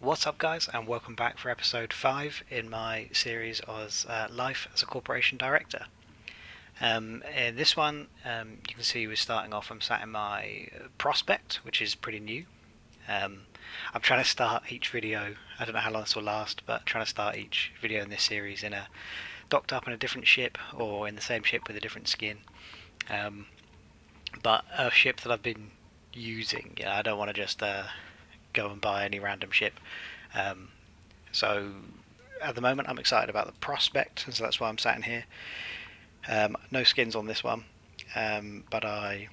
What's up, guys, and welcome back for episode 5 in my series of Life as a Corporation Director. In this one, you can see we're starting off. I'm sat in my prospect, which is pretty new. I'm trying to start each video, I don't know how long this will last, but trying to start each video in this series in docked up in a different ship or in the same ship with a different skin. But a ship that I've been using. I don't want to just go and buy any random ship. So at the moment I'm excited about the prospect, and so that's why I'm sat in here. No skins on this one, but I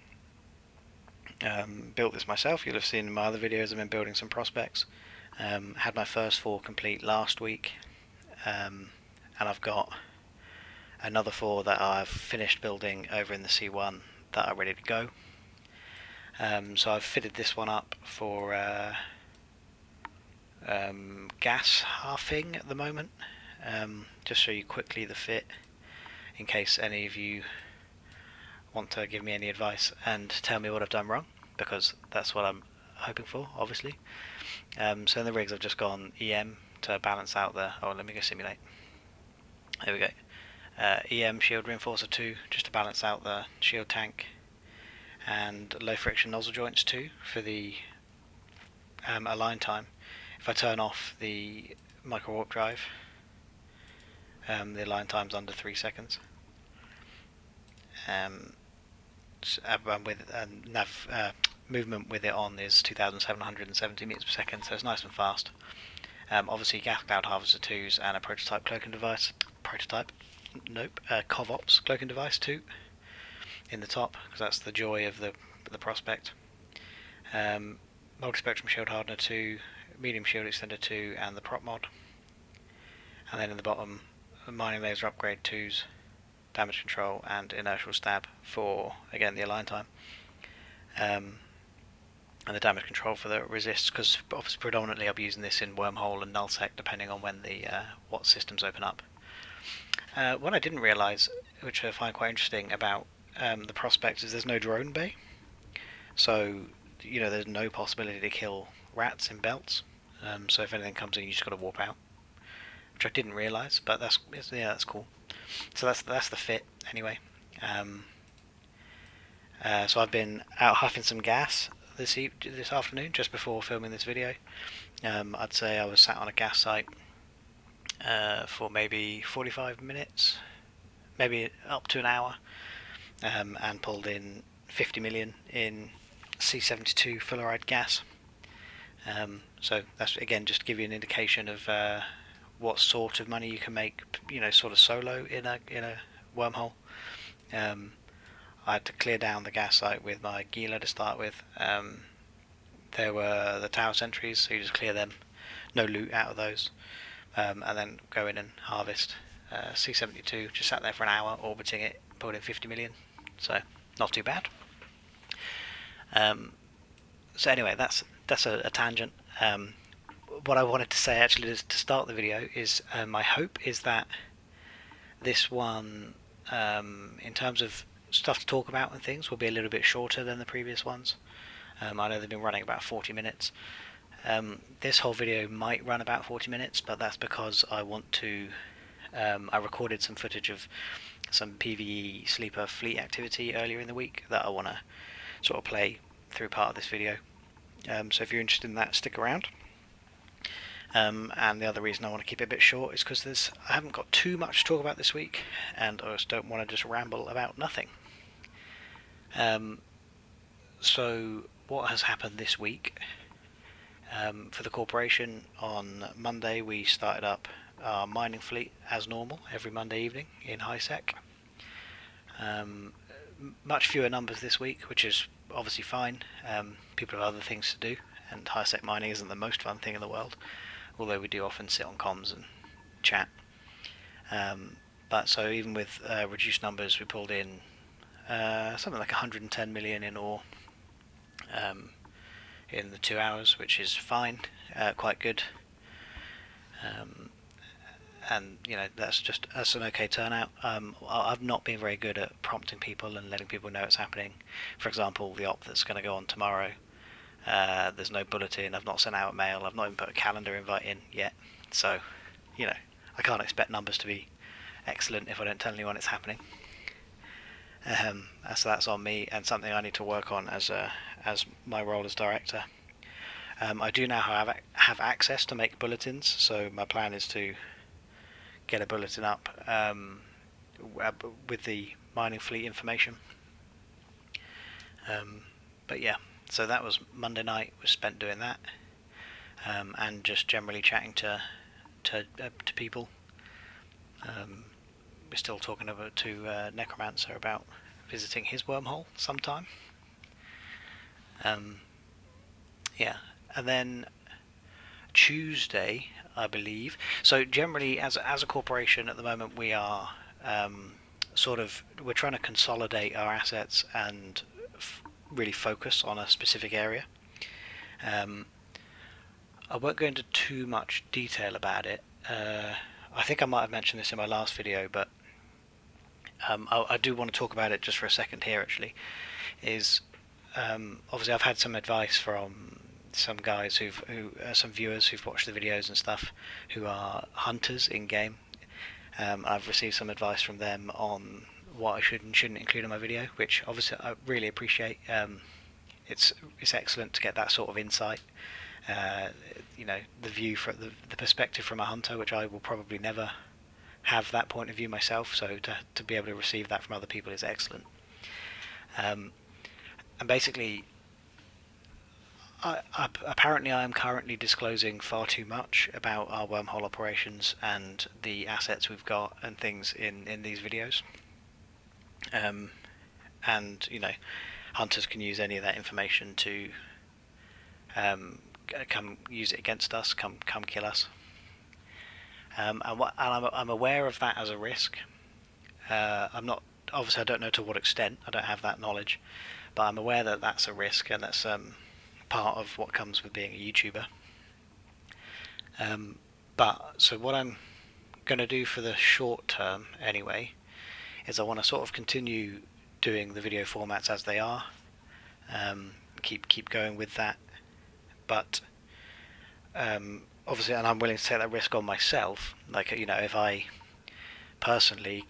built this myself. You'll have seen in my other videos I've been building some prospects. Had my first 4 complete last week, and I've got another 4 that I've finished building over in the C1 that are ready to go. So I've fitted this one up for gas halving at the moment. Just show you quickly the fit in case any of you want to give me any advice and tell me what I've done wrong, because that's what I'm hoping for, obviously. So in the rigs I've just gone EM to balance out the... oh, let me go simulate. There we go. EM shield reinforcer 2 just to balance out the shield tank, and low friction nozzle joints 2 for the align time. If I turn off the micro warp drive, the align time's under 3 seconds. Movement with it on is 2,770 meters per second, so it's nice and fast. Obviously gas cloud harvester 2s and a prototype cloaking device. CovOps cloaking device 2 in the top, because that's the joy of the prospect. Multi-spectrum shield hardener 2, medium shield extender 2, and the prop mod. And then in the bottom, mining laser upgrade 2s, damage control, and inertial stab for, again, the align time. And the damage control for the resists, because obviously predominantly I'll be using this in Wormhole and nullsec depending on when the what systems open up. What I didn't realise, which I find quite interesting about the prospect, is there's no drone bay. So, there's no possibility to kill rats in belts. So if anything comes in, you just got to warp out, which I didn't realise, but that's cool. So that's the fit anyway. So I've been out huffing some gas this afternoon just before filming this video. I'd say I was sat on a gas site for maybe 45 minutes, maybe up to an hour, and pulled in 50 million in C72 fluoride gas. So that's, again, just to give you an indication of what sort of money you can make, sort of solo in a wormhole. I had to clear down the gas site with my Gila to start with. There were the tower sentries, so you just clear them, no loot out of those, and then go in and harvest. C72 just sat there for an hour orbiting it, pulled in 50 million, so not too bad. So anyway, that's a tangent. What I wanted to say actually to start the video is my hope is that this one, in terms of stuff to talk about and things, will be a little bit shorter than the previous ones. I know they've been running about 40 minutes. This whole video might run about 40 minutes, but that's because I want to... I recorded some footage of some PVE sleeper fleet activity earlier in the week that I want to sort of play through part of this video. So if you're interested in that, stick around. And the other reason I want to keep it a bit short is because I haven't got too much to talk about this week, and I just don't want to just ramble about nothing. So what has happened this week? For the corporation, on Monday we started up our mining fleet as normal every Monday evening in HiSec. Much fewer numbers this week, which is obviously fine. People have other things to do, and HiSec mining isn't the most fun thing in the world, although we do often sit on comms and chat. But so even with reduced numbers, we pulled in something like 110 million in ore in the 2 hours, which is fine, quite good. And that's an okay turnout. I've not been very good at prompting people and letting people know it's happening. For example, the op that's going to go on tomorrow, There's no bulletin. I've not sent out a mail. I've not even put a calendar invite in yet. So, I can't expect numbers to be excellent if I don't tell anyone it's happening. So that's on me, and something I need to work on as my role as director. I do now have access to make bulletins, so my plan is to get a bulletin up with the mining fleet information. But yeah, so that was Monday night. Was spent doing that, and just generally chatting to people. We're still talking to Necromancer about visiting his wormhole sometime. Yeah, and then Tuesday, I believe. So generally, as a corporation at the moment, we are we're trying to consolidate our assets and really focus on a specific area. I won't go into too much detail about it. I think I might have mentioned this in my last video, but I do want to talk about it just for a second here. Actually, is obviously I've had some advice from some guys some viewers who've watched the videos and stuff, who are hunters in game. I've received some advice from them on what I should and shouldn't include in my video, which obviously I really appreciate. It's excellent to get that sort of insight. The view from the perspective from a hunter, which I will probably never have that point of view myself. So to be able to receive that from other people is excellent. And basically, apparently I am currently disclosing far too much about our wormhole operations and the assets we've got and things in these videos. And hunters can use any of that information to come use it against us, come kill us. And I'm aware of that as a risk. I'm not, obviously I don't know to what extent, I don't have that knowledge, but I'm aware that that's a risk, and that's part of what comes with being a YouTuber. But so what I'm going to do for the short term anyway is I want to sort of continue doing the video formats as they are, keep going with that, but obviously, and I'm willing to take that risk on myself. Like, if I personally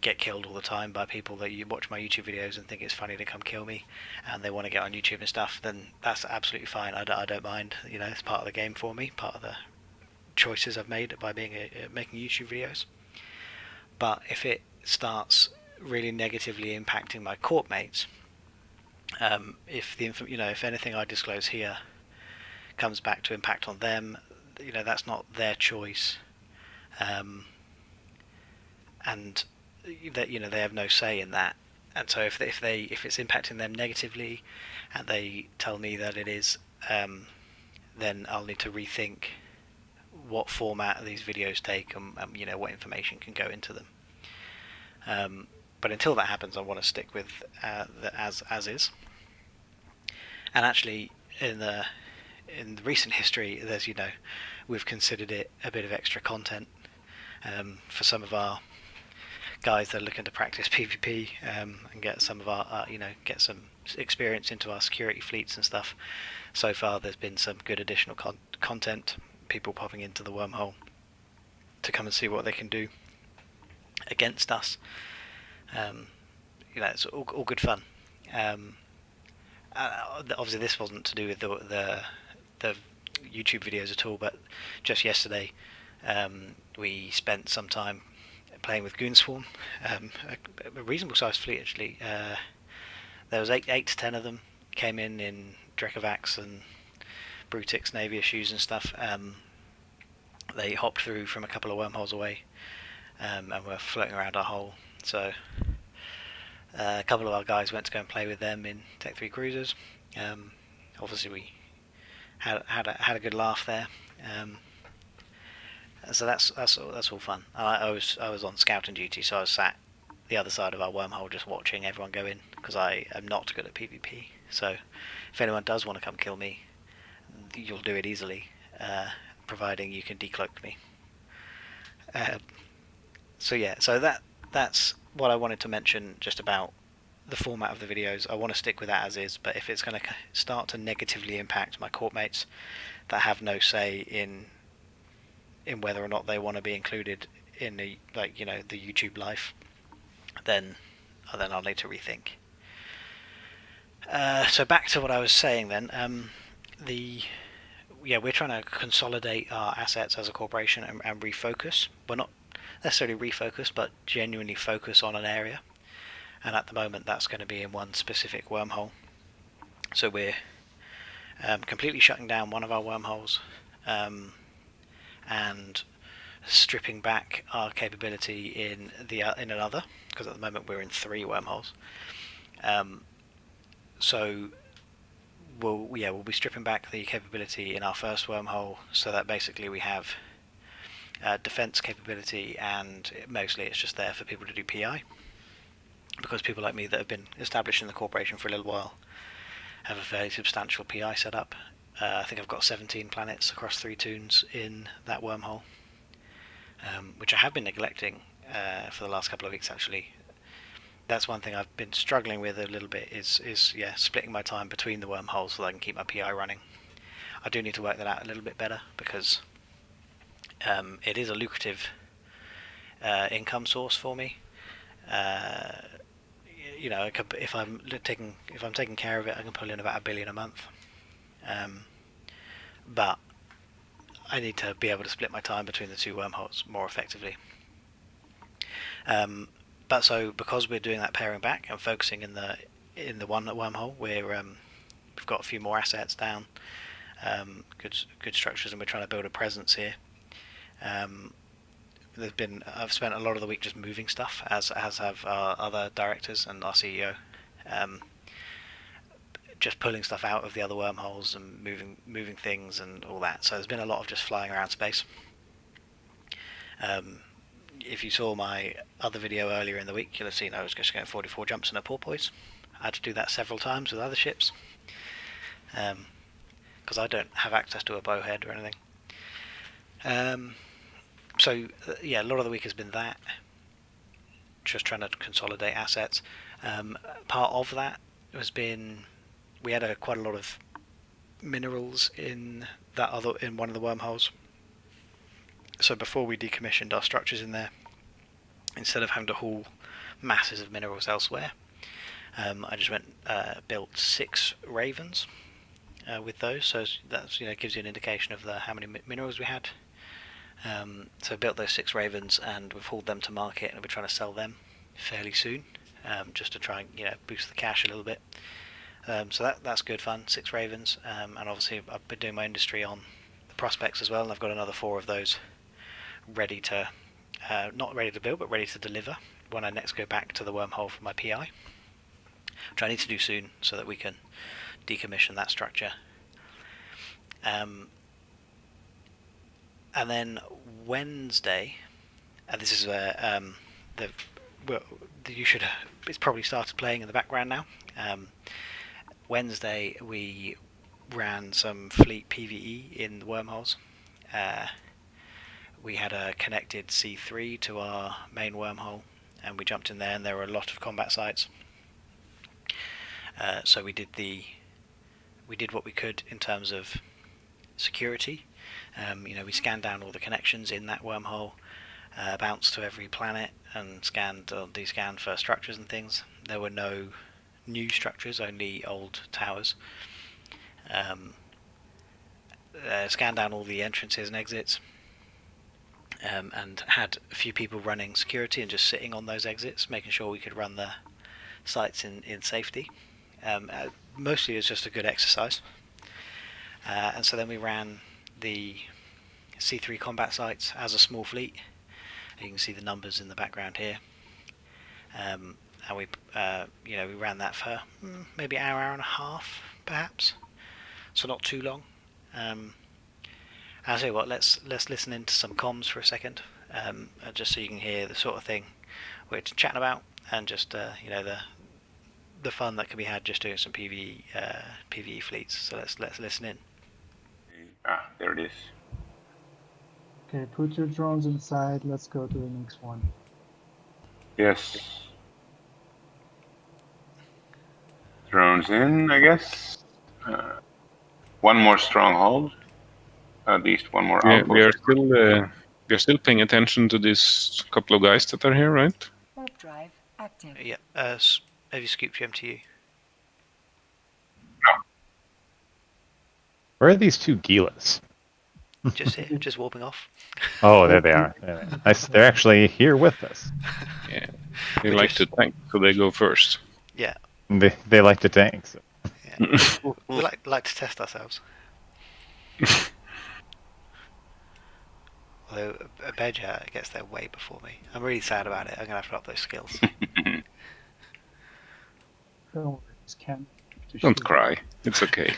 get killed all the time by people that you watch my YouTube videos and think it's funny to come kill me, and they want to get on YouTube and stuff, then that's absolutely fine. I don't mind. It's part of the game for me, part of the choices I've made by making YouTube videos. But if it starts really negatively impacting my corp mates, if anything I disclose here comes back to impact on them, that's not their choice, and that they have no say in that. And so if it's impacting them negatively, and they tell me that it is, then I'll need to rethink what format these videos take, and what information can go into them. But until that happens, I want to stick with as is. And actually, in the recent history, there's we've considered it a bit of extra content for some of our guys that are looking to practice PvP, and get some of our get some experience into our security fleets and stuff. So far, there's been some good additional content. People popping into the wormhole to come and see what they can do against us. It's all good fun. Obviously, this wasn't to do with the YouTube videos at all, but just yesterday we spent some time playing with Goonswarm, a reasonable sized fleet actually. There was 8 to 10 of them, came in Drekavax and Brutix Navy issues and stuff. They hopped through from a couple of wormholes away, and were floating around our hole. So a couple of our guys went to go and play with them in Tech 3 cruisers. Obviously we had a good laugh there. So that's all fun. I was on scouting duty, so I was sat the other side of our wormhole just watching everyone go in, because I am not good at PvP. So if anyone does want to come kill me, you'll do it easily, providing you can decloak me. So that's what I wanted to mention just about the format of the videos, I want to stick with that as is. But if it's going to start to negatively impact my court mates that have no say in whether or not they want to be included in the the YouTube life, then I'll need to rethink. So back to what I was saying then. We're trying to consolidate our assets as a corporation and refocus. Well, not necessarily refocus, but genuinely focus on an area. And at the moment, that's going to be in one specific wormhole. So we're completely shutting down one of our wormholes and stripping back our capability in another, because at the moment we're in 3 wormholes. So we'll be stripping back the capability in our first wormhole, so that basically we have defense capability, and mostly it's just there for people to do PI, because people like me that have been established in the corporation for a little while have a fairly substantial PI setup. I think I've got 17 planets across 3 toons in that wormhole, which I have been neglecting for the last couple of weeks actually. That's one thing I've been struggling with a little bit, is splitting my time between the wormholes so that I can keep my PI running. I do need to work that out a little bit better, because it is a lucrative income source for me. If I'm taking care of it, I can pull in about $1 billion a month. But I need to be able to split my time between the 2 wormholes more effectively. But so because we're doing that paring back and focusing in the one wormhole, we've got a few more assets down, good structures, and we're trying to build a presence here. I've spent a lot of the week just moving stuff, as have our other directors and our CEO, just pulling stuff out of the other wormholes and moving things and all that. So there's been a lot of just flying around space. If you saw my other video earlier in the week, you'll have seen I was just going 44 jumps in a porpoise. I had to do that several times with other ships, because I don't have access to a bowhead or anything. A lot of the week has been that, just trying to consolidate assets. Part of that has been, we had quite a lot of minerals in one of the wormholes. So before we decommissioned our structures in there, instead of having to haul masses of minerals elsewhere, I just built 6 ravens with those. So that's gives you an indication of how many minerals we had. So I built those 6 ravens, and we've hauled them to market, and we're trying to sell them fairly soon, just to try and boost the cash a little bit. So that's good fun. 6 ravens, and obviously I've been doing my industry on the prospects as well, and I've got another 4 of those ready to, not ready to build, but ready to deliver when I next go back to the wormhole for my PI, which I need to do soon so that we can decommission that structure. And then Wednesday, and this is where you should, it's probably started playing in the background now. Wednesday we ran some fleet PVE in the wormholes. We had a connected C3 to our main wormhole, and we jumped in there, and there were a lot of combat sites. So we did what we could in terms of security. We scanned down all the connections in that wormhole, bounced to every planet, and descanned for structures and things. There were no new structures, only old towers. Scanned down all the entrances and exits, and had a few people running security and just sitting on those exits, making sure we could run the sites in safety. Mostly it's just a good exercise. And so then we ran the C3 combat sites as a small fleet. You can see the numbers in the background here. And we ran that for maybe an hour and a half, perhaps. So not too long. I'll tell you what, let's listen into some comms for a second, just so you can hear the sort of thing we're chatting about, and just the fun that can be had just doing some PVE fleets. So let's listen in. There it is. Okay, put your drones inside. Let's go to the next one. Yes. drones in, I guess. One more stronghold. At least one more We outpost. are still paying attention to these couple of guys that are here, right? Warp drive active. Yeah. Have you scooped your MTU? Where are these two Gilas? Just here, just warping off. Oh, there they are. They're actually here with us. Yeah. They We're like just- to tank, so they go first. Yeah. They like to tank. So. Yeah. We like to test ourselves. Although Beja gets there way before me. I'm really sad about it. I'm gonna have to up those skills. Don't worry, it's Ken. to Don't shoot. cry. It's okay.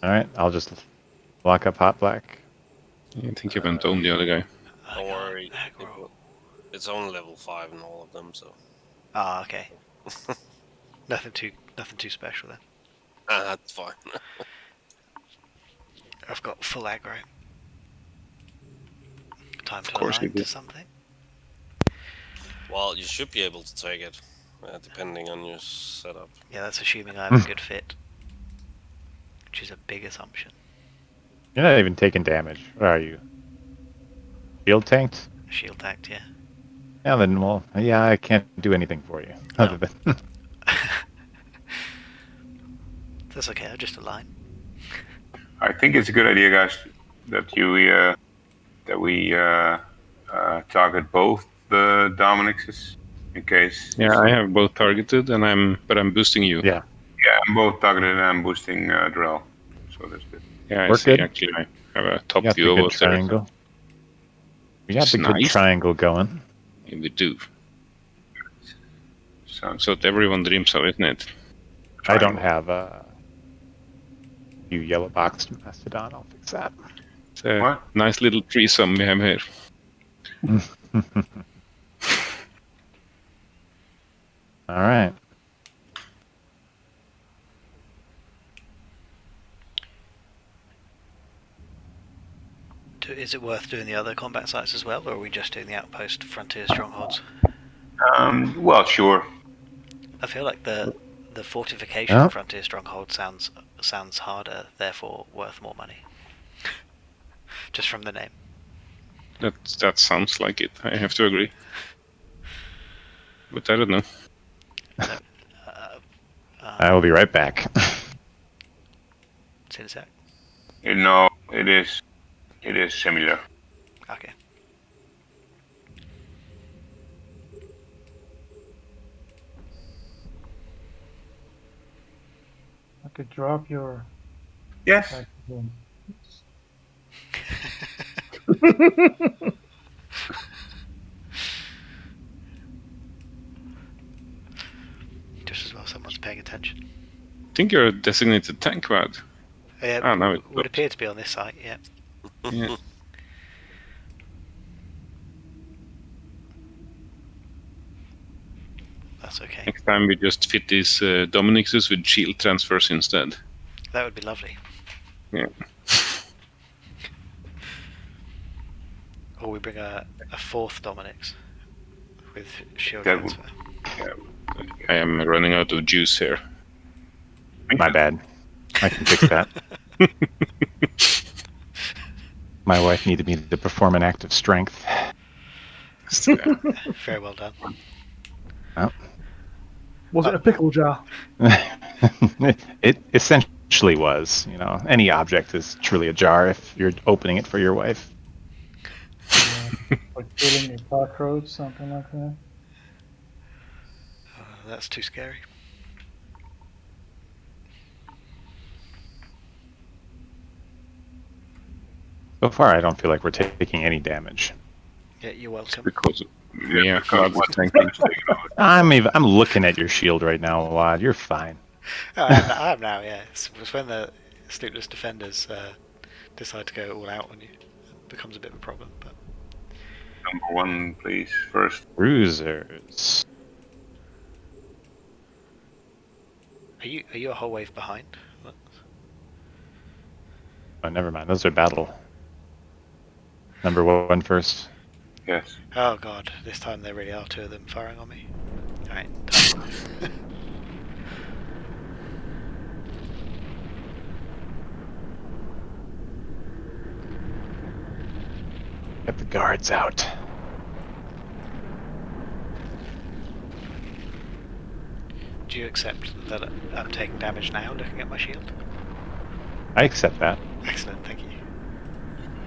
All right, I'll just lock up Hot Black. I think you haven't owned the other guy. Don't worry. Aggro. It's on level 5 in all of them, so. Ah, okay. nothing too special then. That's fine. I've got full aggro. Time to course you align do. to something. Well, you should be able to take it, depending on your setup. Yeah, that's assuming I have a good fit. Which is a big assumption. You're not even taking damage. Where are you? Shield tanked? Shield tanked, yeah. Yeah, then, well, yeah, I can't do anything for you. Other than... That's okay, I'll just align. I think it's a good idea, guys, that we target both the Dominixes in case. Yeah, I have both targeted, and I'm boosting you. yeah, Yeah, I'm both targeted and I'm boosting Drell, so that's good. Yeah, I We're see. good. Actually, I have a top you got the view good of us there. triangle. We got It's the good nice. triangle going. Yeah, we do. Sounds So what everyone dreams of, isn't it? I don't have a few yellow boxed Mastodon. I'll fix that. It's a What? nice little threesome we have here. All right. Is it worth doing the other combat sites as well, or are we just doing the outpost frontier strongholds? Well, sure. I feel like the fortification Yeah. frontier stronghold sounds harder, therefore worth more money. Just from the name. That sounds like it. I have to agree. But I don't know. I will be right back. See in a sec. No, it is similar. Okay. I could drop your Yes. packaging. Just as well someone's paying attention. I think you're a designated tank, Brad. Yeah, No, it would appear to be on this site, yeah. Yeah. That's okay. Next time we just fit these Dominixes with shield transfers instead. That would be lovely. Yeah. Or we bring a fourth Dominix with shield That would- transfer. I am running out of juice here. My bad. I can fix that. My wife needed me to perform an act of strength. Very well done. Was it a pickle jar? It essentially was. You know, any object is truly a jar if you're opening it for your wife. Like filling your cockroach, something like that. That's too scary. So far, I don't feel like we're taking any damage. Yeah, you're welcome. Because yeah, because Brad's tanking. I'm looking at your shield right now, Wad. You're fine. I am now, yeah. It's when the sleepless defenders decide to go all out on you. It becomes a bit of a problem, but Number one, please, first. Cruisers. are you a whole wave behind? What? Oh, never mind. Those are battle. Number one first. Yes. Oh god, this time there really are two of them firing on me. Alright. Get the guards out. Do you accept that I'm taking damage now, looking at my shield? I accept that. Excellent, thank you.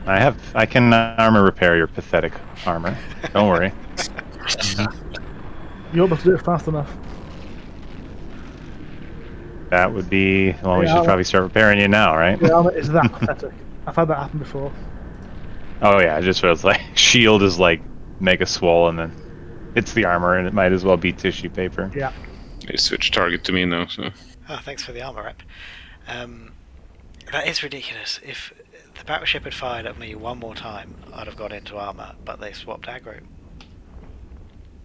I can armor repair your pathetic armor. Don't worry. You're able to do it fast enough. That would be, well, we Yeah, should probably start repairing you now, right? The armor is that pathetic. I've had that happen before. Oh yeah, it just feels like shield is like mega swollen and it's the armor and it might as well be tissue paper. Yeah. They switch target to me now, so Oh, thanks for the armor rep. That is ridiculous. If the battleship had fired at me one more time, I'd have got into armor, but they swapped aggro.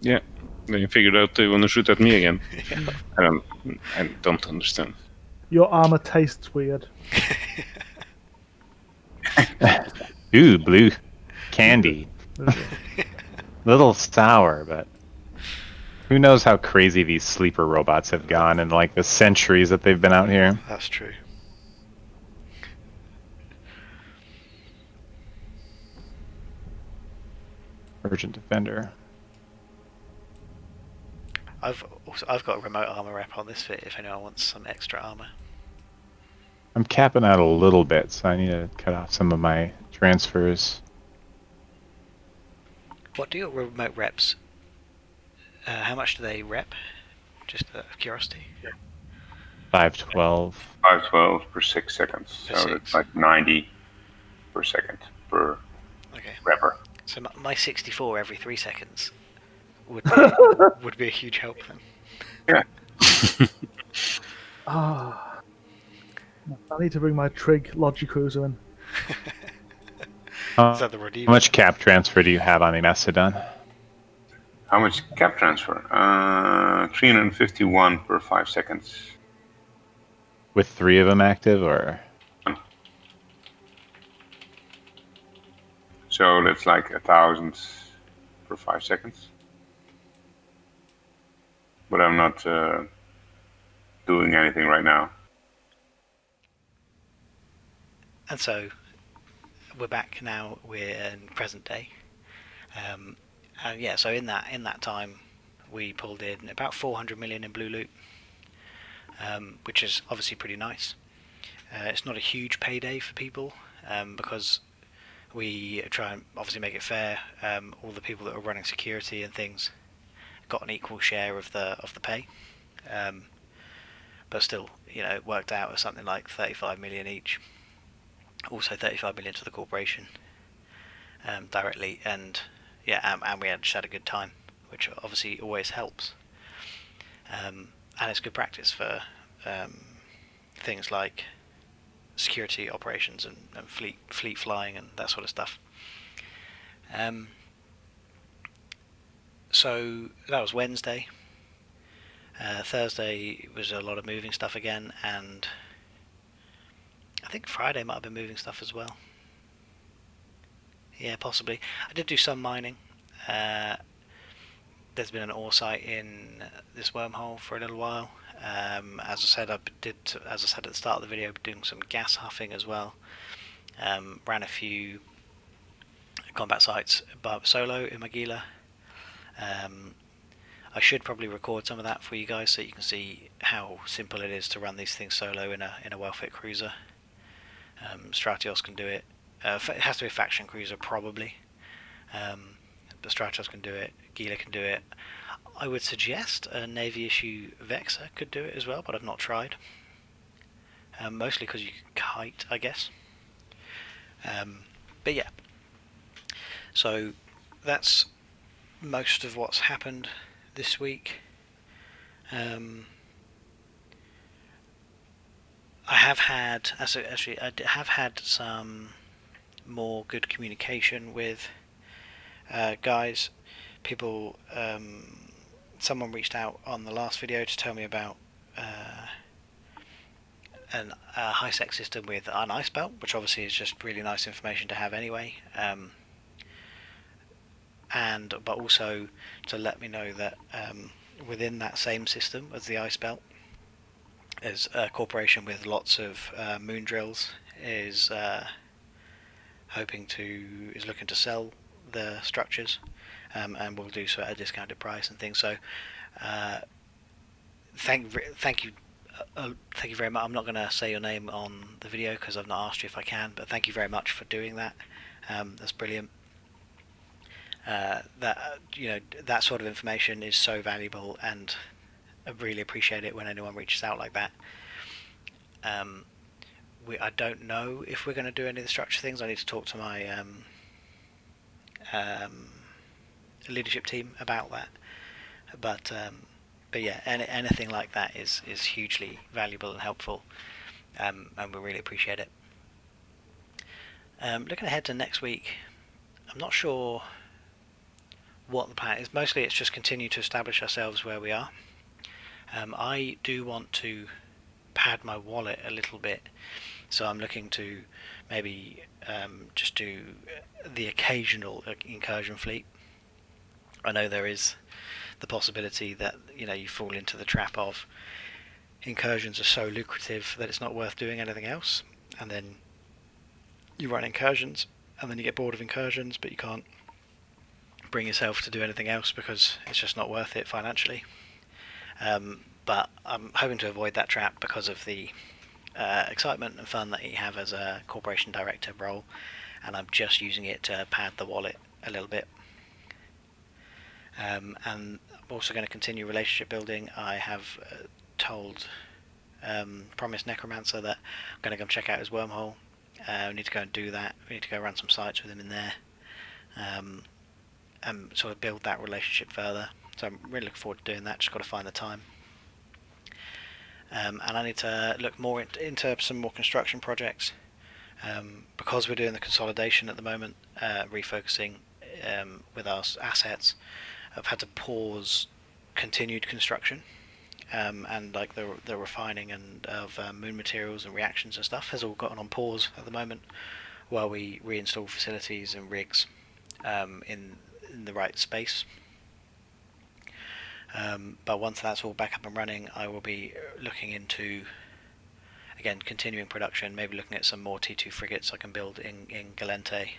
yeah. They figured out they want to shoot at me again. Yeah. I don't understand. Your armor tastes weird. Ooh, blue candy. Little sour, but who knows how crazy these sleeper robots have gone in like the centuries that they've been out here. That's true. Urgent defender. I've got a remote armor rep on this fit if anyone wants some extra armor. I'm capping out a little bit, so I need to cut off some of my transfers. What do your remote reps? How much do they rep? Just out of curiosity. 512. 512 per 6 seconds. Per So 6. it's like 90 per second per Okay. repper. So my 64 every 3 seconds would be a huge help then. Yeah. Ah. I need to bring my Trig Logi Cruiser in. Is that the redeem? How much cap transfer do you have on the Mastodon? How much cap transfer? 351 per 5 seconds. With 3 of them active, or? So that's like 1,000 per 5 seconds. But I'm not doing anything right now. And so we're back now. We're in present day, and yeah. So in that time, we pulled in about 400 million in blue loot, which is obviously pretty nice. It's not a huge payday for people because we try and obviously make it fair. All the people that are running security and things got an equal share of the pay, but still, it worked out as something like 35 million each. Also 35 million to the corporation directly, and yeah, and we just had a good time, which obviously always helps, and it's good practice for things like security operations and fleet flying and that sort of stuff. So that was Wednesday. Thursday was a lot of moving stuff again, and I think Friday might have been moving stuff as well. Yeah, possibly. I did do some mining. There's been an ore site in this wormhole for a little while. As I said, at the start of the video, doing some gas huffing as well. Ran a few combat sites solo in Magila. I should probably record some of that for you guys so you can see how simple it is to run these things solo in a well-fit cruiser. Stratios can do it. It has to be a faction cruiser probably, but Stratios can do it. Gila can do it. I would suggest a Navy issue Vexor could do it as well, but I've not tried. Mostly because you can kite, I guess. But yeah. So that's most of what's happened this week. I have had some more good communication with guys. People, someone reached out on the last video to tell me about a high sec system with an ice belt, which obviously is just really nice information to have anyway. but also to let me know that within that same system as the ice belt, there's a corporation with lots of moon drills is looking to sell the structures, and will do so at a discounted price and things. So thank you. Thank you very much. I'm not going to say your name on the video because I've not asked you if I can, but thank you very much for doing that. That's brilliant. That sort of information is so valuable, and I really appreciate it when anyone reaches out like that. I don't know if we're going to do any of the structure things. I need to talk to my leadership team about that. But yeah, anything like that is hugely valuable and helpful, and we really appreciate it. Looking ahead to next week, I'm not sure what the plan is. Mostly it's just continue to establish ourselves where we are. I do want to pad my wallet a little bit, so I'm looking to maybe just do the occasional incursion fleet. I know there is the possibility that you fall into the trap of incursions are so lucrative that it's not worth doing anything else, and then you run incursions and then you get bored of incursions, but you can't bring yourself to do anything else because it's just not worth it financially. But I'm hoping to avoid that trap because of the excitement and fun that you have as a corporation director role, and I'm just using it to pad the wallet a little bit. And I'm also going to continue relationship building. I have promised Necromancer that I'm going to come check out his Wormhole. We need to go and do that. We need to go run some sites with him in there, and sort of build that relationship further. So I'm really looking forward to doing that. Just got to find the time. And I need to look more into some more construction projects, because we're doing the consolidation at the moment, refocusing with our assets. I've had to pause continued construction, and like the refining and of moon materials and reactions and stuff has all gotten on pause at the moment while we reinstall facilities and rigs in the right space. But once that's all back up and running, I will be looking into, again, continuing production, maybe looking at some more T2 frigates I can build in Galente.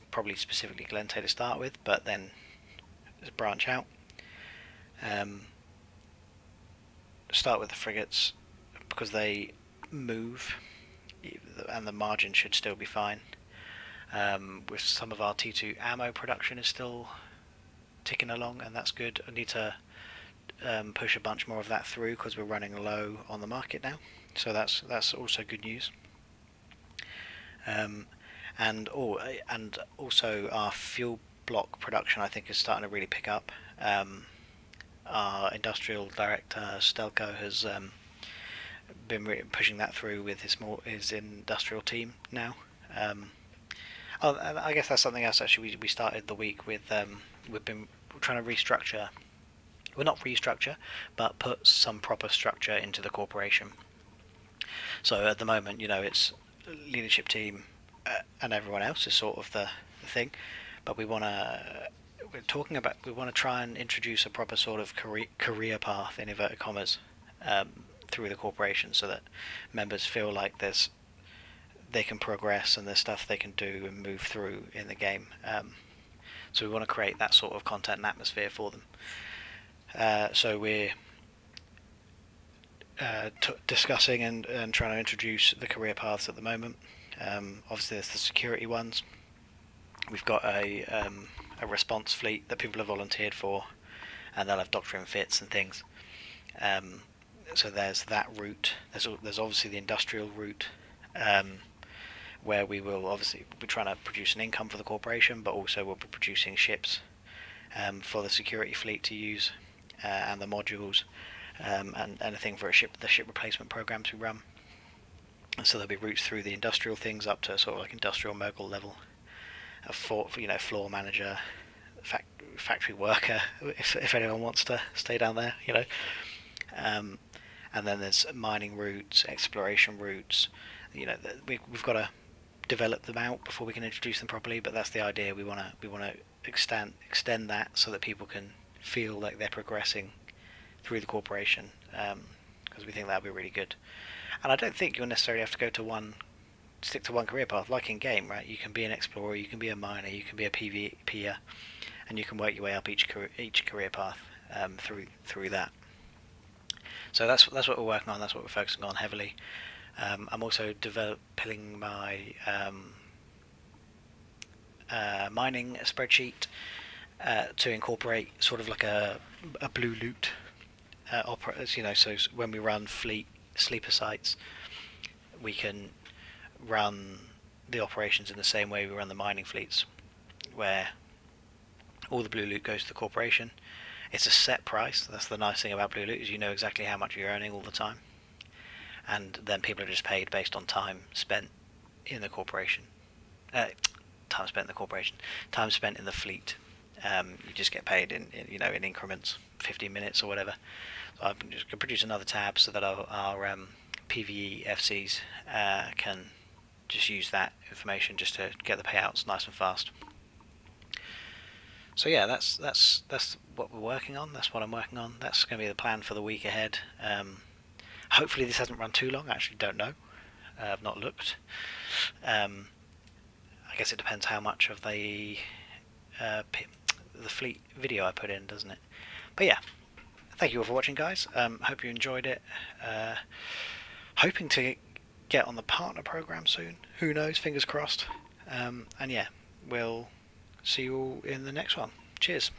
Probably specifically Galente to start with, but then branch out. Start with the frigates because they move and the margin should still be fine. With some of our T2 ammo production is still ticking along, and that's good. I need to push a bunch more of that through because we're running low on the market now, so that's also good news. And also our fuel block production, I think, is starting to really pick up. Our industrial director Stelco has been pushing that through with his industrial team now. And I guess that's something else. Actually, we started the week with we've been trying to restructure. Well, not restructure, but put some proper structure into the corporation. So at the moment, it's leadership team and everyone else is sort of the thing, but we want to try and introduce a proper sort of career path in inverted commas through the corporation, so that members feel like they can progress and there's stuff they can do and move through in the game. So we want to create that sort of content and atmosphere for them. So we're discussing and trying to introduce the career paths at the moment. Obviously there's the security ones. We've got a response fleet that people have volunteered for, and they'll have doctrine fits and things. So there's that route. There's obviously the industrial route, where we will obviously be trying to produce an income for the corporation, but also we'll be producing ships for the security fleet to use, and the modules, and anything for the ship replacement programs we run. And so there'll be routes through the industrial things up to sort of like industrial mogul level, floor manager, factory worker, if anyone wants to stay down there, and then there's mining routes, exploration routes. We've got to develop them out before we can introduce them properly. But that's the idea. We want to extend that so that people can feel like they're progressing through the corporation, because we think that would be really good. And I don't think you'll necessarily have to stick to one career path, like in game, right? You can be an explorer, you can be a miner, you can be a PvPer, and you can work your way up each career path through that. So that's what we're working on. That's what we're focusing on heavily. I'm also developing my mining spreadsheet to incorporate sort of like a blue loot operators. So when we run fleet sleeper sites, we can run the operations in the same way we run the mining fleets, where all the blue loot goes to the corporation. It's a set price. That's the nice thing about blue loot, is you know exactly how much you're earning all the time, and then people are just paid based on time spent in the corporation. Time spent in the fleet. You just get paid in increments, 15 minutes or whatever. So I'm just going to produce another tab so that our PVE FCs can just use that information just to get the payouts nice and fast. So yeah, that's what we're working on. That's what I'm working on. That's going to be the plan for the week ahead. Hopefully this hasn't run too long. I actually don't know. I've not looked. I guess it depends how much of the fleet video I put in, doesn't it? But yeah, thank you all for watching, guys. Hope you enjoyed it. Hoping to get on the partner program soon. Who knows? Fingers crossed. And yeah, we'll see you all in the next one. Cheers.